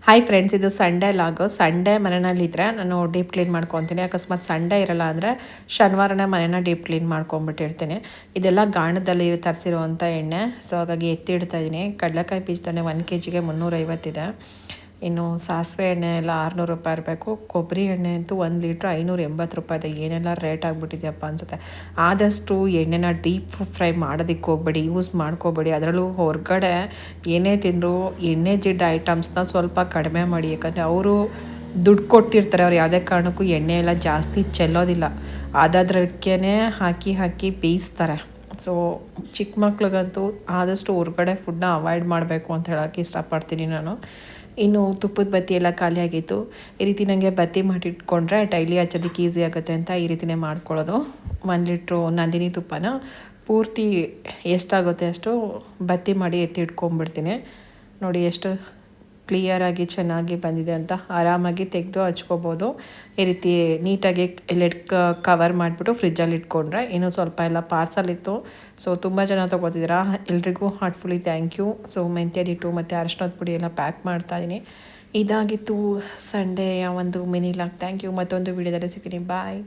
Hi friends, ಇದು Sunday ಲಾಗು. Sunday ಮನೆಯಲ್ಲಿದ್ದರೆ ನಾನು deep clean ಮಾಡ್ಕೊತೀನಿ. ಅಕಸ್ಮಾತ್ ಸಂಡೇ ಇರಲ್ಲ ಅಂದರೆ ಶನಿವಾರನೇ ಮನೇನ ಡೀಪ್ ಕ್ಲೀನ್ ಮಾಡ್ಕೊಂಬಿಟ್ಟಿರ್ತೀನಿ. ಇದೆಲ್ಲ ಗಾಣದಲ್ಲಿ ತರಿಸಿರುವಂಥ ಎಣ್ಣೆ. ಸೊ ಹಾಗಾಗಿ ಎತ್ತಿಡ್ತಾ ಇದ್ದೀನಿ. ಕಡಲೆಕಾಯಿ ಬೀಜದೆಣ್ಣೆ 1 kgಗೆ 350 ಇದೆ. ಇನ್ನು ಸಾಸಿವೆ ಎಣ್ಣೆ ಎಲ್ಲ 600 ರೂಪಾಯಿ ಇರಬೇಕು. ಕೊಬ್ಬರಿ ಎಣ್ಣೆ ಅಂತೂ 1 ಲೀಟ್ರ್ 580 ರೂಪಾಯಿ ಇದೆ. ಏನೆಲ್ಲ ರೇಟ್ ಆಗಿಬಿಟ್ಟಿದೆಯಪ್ಪ ಅನಿಸುತ್ತೆ. ಆದಷ್ಟು ಎಣ್ಣೆನ ಡೀಪ್ ಫ್ರೈ ಮಾಡೋದಕ್ಕೆ ಹೋಗ್ಬೇಡಿ, ಯೂಸ್ ಮಾಡ್ಕೋಬೇಡಿ. ಅದರಲ್ಲೂ ಹೊರಗಡೆ ಏನೇ ತಿಂದರೂ ಎಣ್ಣೆ ಜಿಡ್ಡು ಐಟಮ್ಸ್ನ ಸ್ವಲ್ಪ ಕಡಿಮೆ ಮಾಡಿ. ಯಾಕಂದರೆ ಅವರು ದುಡ್ಡು ಕೊಟ್ಟಿರ್ತಾರೆ, ಅವ್ರು ಯಾವುದೇ ಕಾರಣಕ್ಕೂ ಎಣ್ಣೆ ಎಲ್ಲ ಜಾಸ್ತಿ ಚೆಲ್ಲೋದಿಲ್ಲ. ಅದರಕ್ಕೇ ಹಾಕಿ ಬೇಯಿಸ್ತಾರೆ. ಸೊ ಚಿಕ್ಕ ಮಕ್ಳಿಗಂತೂ ಆದಷ್ಟು ಹೊರಗಡೆ ಫುಡ್ನ ಅವಾಯ್ಡ್ ಮಾಡಬೇಕು ಅಂತ ಹೇಳೋಕ್ಕೆ ಇಷ್ಟಪಡ್ತೀನಿ ನಾನು. ಇನ್ನು ತುಪ್ಪದ ಬತ್ತಿ ಎಲ್ಲ ಖಾಲಿಯಾಗಿತ್ತು. ಈ ರೀತಿ ನನಗೆ ಬತ್ತಿ ಮಾಡಿಟ್ಕೊಂಡ್ರೆ ಡೈಲಿ ಹಚ್ಚೋದಕ್ಕೆ ಈಸಿ ಆಗುತ್ತೆ ಅಂತ ಈ ರೀತಿಯೇ ಮಾಡ್ಕೊಳ್ಳೋದು. 1 ಲೀಟ್ರು ನಂದಿನಿ ತುಪ್ಪನ ಪೂರ್ತಿ ಎಷ್ಟಾಗುತ್ತೆ ಅಷ್ಟು ಬತ್ತಿ ಮಾಡಿ ಎತ್ತಿಟ್ಕೊಂಡ್ಬಿಡ್ತೀನಿ. ನೋಡಿ ಎಷ್ಟು ಕ್ಲಿಯರಾಗಿ ಚೆನ್ನಾಗಿ ಬಂದಿದೆ ಅಂತ. ಆರಾಮಾಗಿ ತೆಗೆದು ಹಚ್ಕೋಬೋದು. ಈ ರೀತಿ ನೀಟಾಗಿ ಲೆಡ್ ಕವರ್ ಮಾಡಿಬಿಟ್ಟು ಫ್ರಿಜ್ಜಲ್ಲಿ ಇಟ್ಕೊಂಡ್ರೆ. ಇನ್ನೂ ಸ್ವಲ್ಪ ಎಲ್ಲ ಪಾರ್ಸಲ್ ಇತ್ತು. ಸೊ ತುಂಬ ಜನ ತೊಗೋತಿದ್ದೀರಾ, ಎಲ್ರಿಗೂ ಹಾರ್ಟ್ಫುಲಿ ಥ್ಯಾಂಕ್ ಯು. ಸೊ ಮೆಂತ್ಯದಿಟ್ಟು ಮತ್ತು ಅರಿಶಿನದ ಪುಡಿ ಎಲ್ಲ ಪ್ಯಾಕ್ ಮಾಡ್ತಾಯಿದ್ದೀನಿ. ಇದಾಗಿತ್ತು ಸಂಡೇಯ ಒಂದು ಮಿನಿ ಲಾಗ್. Thank you. ಮತ್ತೊಂದು ವಿಡಿಯೋದಲ್ಲಿ ಸಿಗ್ತೀನಿ. ಬಾಯ್.